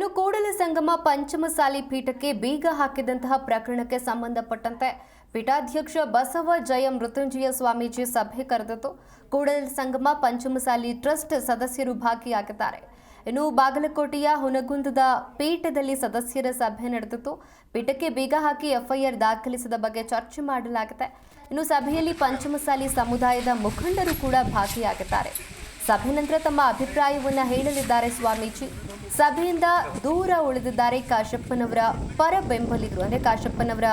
ಇನ್ನು ಕೂಡಲ ಸಂಗಮ ಪಂಚಮಸಾಲಿ ಪೀಠಕ್ಕೆ ಬೀಗ ಹಾಕಿದಂತಹ ಪ್ರಕರಣಕ್ಕೆ ಸಂಬಂಧಪಟ್ಟಂತೆ ಪೀಠಾಧ್ಯಕ್ಷ ಬಸವ ಜಯ ಮೃತ್ಯುಂಜಯ ಸ್ವಾಮೀಜಿ ಸಭೆ ಕರೆದಿದ್ದು ಕೂಡಲ ಸಂಗಮ ಪಂಚಮಸಾಲಿ ಟ್ರಸ್ಟ್ ಸದಸ್ಯರು ಭಾಗಿಯಾಗಿದ್ದಾರೆ. ಇನ್ನು ಬಾಗಲಕೋಟೆಯ ಹುನಗುಂದದ ಪೀಠದಲ್ಲಿ ಸದಸ್ಯರ ಸಭೆ ನಡೆದಿತ್ತು. ಪೀಠಕ್ಕೆ ಬೀಗ ಹಾಕಿ ಎಫ್ಐಆರ್ ದಾಖಲಿಸಿದ ಬಗ್ಗೆ ಚರ್ಚೆ ಮಾಡಲಾಗಿದೆ. ಇನ್ನು ಸಭೆಯಲ್ಲಿ ಪಂಚಮಸಾಲಿ ಸಮುದಾಯದ ಮುಖಂಡರು ಕೂಡ ಭಾಗಿಯಾಗಿದ್ದಾರೆ. ಸಭೆ ನಂತರ ತಮ್ಮ ಅಭಿಪ್ರಾಯವನ್ನು ಹೇಳಲಿದ್ದಾರೆ ಸ್ವಾಮೀಜಿ. ಸಭೆಯಿಂದ ದೂರ ಉಳಿದಿದ್ದಾರೆ ಕಾಶಪ್ಪನವರ ಪರ ಬೆಂಬಲಿಗರು, ಅಂದರೆ ಕಾಶಪ್ಪನವರ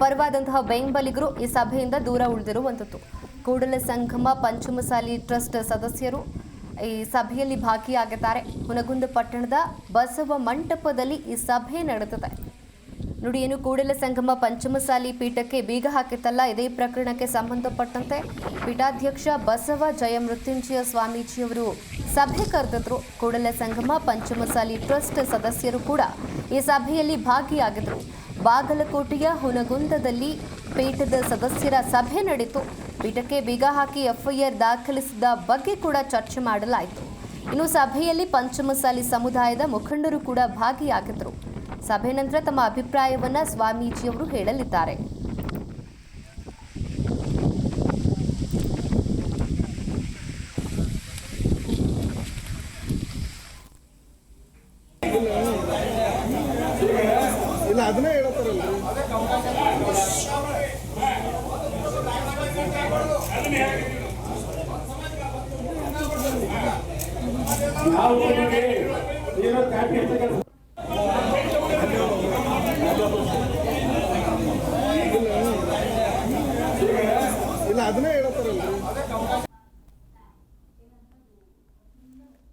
ಪರವಾದಂತಹ ಬೆಂಬಲಿಗರು ಈ ಸಭೆಯಿಂದ ದೂರ ಉಳಿದಿರುವಂಥದ್ದು. ಕೂಡಲ ಸಂಗಮ ಪಂಚಮಸಾಲಿ ಟ್ರಸ್ಟ್ ಸದಸ್ಯರು ಈ ಸಭೆಯಲ್ಲಿ ಭಾಗಿಯಾಗಿದ್ದಾರೆ. ಹುನಗುಂದ ಪಟ್ಟಣದ ಬಸವ ಮಂಟಪದಲ್ಲಿ ಈ ಸಭೆ ನಡೆದಿದೆ. ನೋಡಿ, ಏನು ಕೂಡಲ ಸಂಗಮ ಪಂಚಮಸಾಲಿ ಪೀಠಕ್ಕೆ ಬೀಗ ಹಾಕಿತ್ತಲ್ಲ, ಇದೇ ಪ್ರಕರಣಕ್ಕೆ ಸಂಬಂಧಪಟ್ಟಂತೆ ಪೀಠಾಧ್ಯಕ್ಷ ಬಸವ ಜಯ ಮೃತ್ಯುಂಜಯ ಸ್ವಾಮೀಜಿಯವರು ಸಭೆ ಕರೆದಿದ್ರು. ಕೂಡಲ ಸಂಗಮ ಪಂಚಮಸಾಲಿ ಟ್ರಸ್ಟ್ ಸದಸ್ಯರು ಕೂಡ ಈ ಸಭೆಯಲ್ಲಿ ಭಾಗಿಯಾಗಿದ್ದರು. ಬಾಗಲಕೋಟೆಯ ಹುನಗುಂದದಲ್ಲಿ ಪೀಠದ ಸದಸ್ಯರ ಸಭೆ ನಡೆಯಿತು. ಪೀಠಕ್ಕೆ ಬೀಗ ಹಾಕಿ ಎಫ್ಐಆರ್ ದಾಖಲಿಸಿದ ಬಗ್ಗೆ ಕೂಡ ಚರ್ಚೆ ಮಾಡಲಾಯಿತು. ಇನ್ನು ಸಭೆಯಲ್ಲಿ ಪಂಚಮಸಾಲಿ ಸಮುದಾಯದ ಮುಖಂಡರು ಕೂಡ ಭಾಗಿಯಾಗಿದ್ದರು. ಸಭೆ ನಂತರ ತಮ್ಮ ಅಭಿಪ್ರಾಯವನ್ನು ಸ್ವಾಮೀಜಿಯವರು ಹೇಳಲಿದ್ದಾರೆ. ನಾವು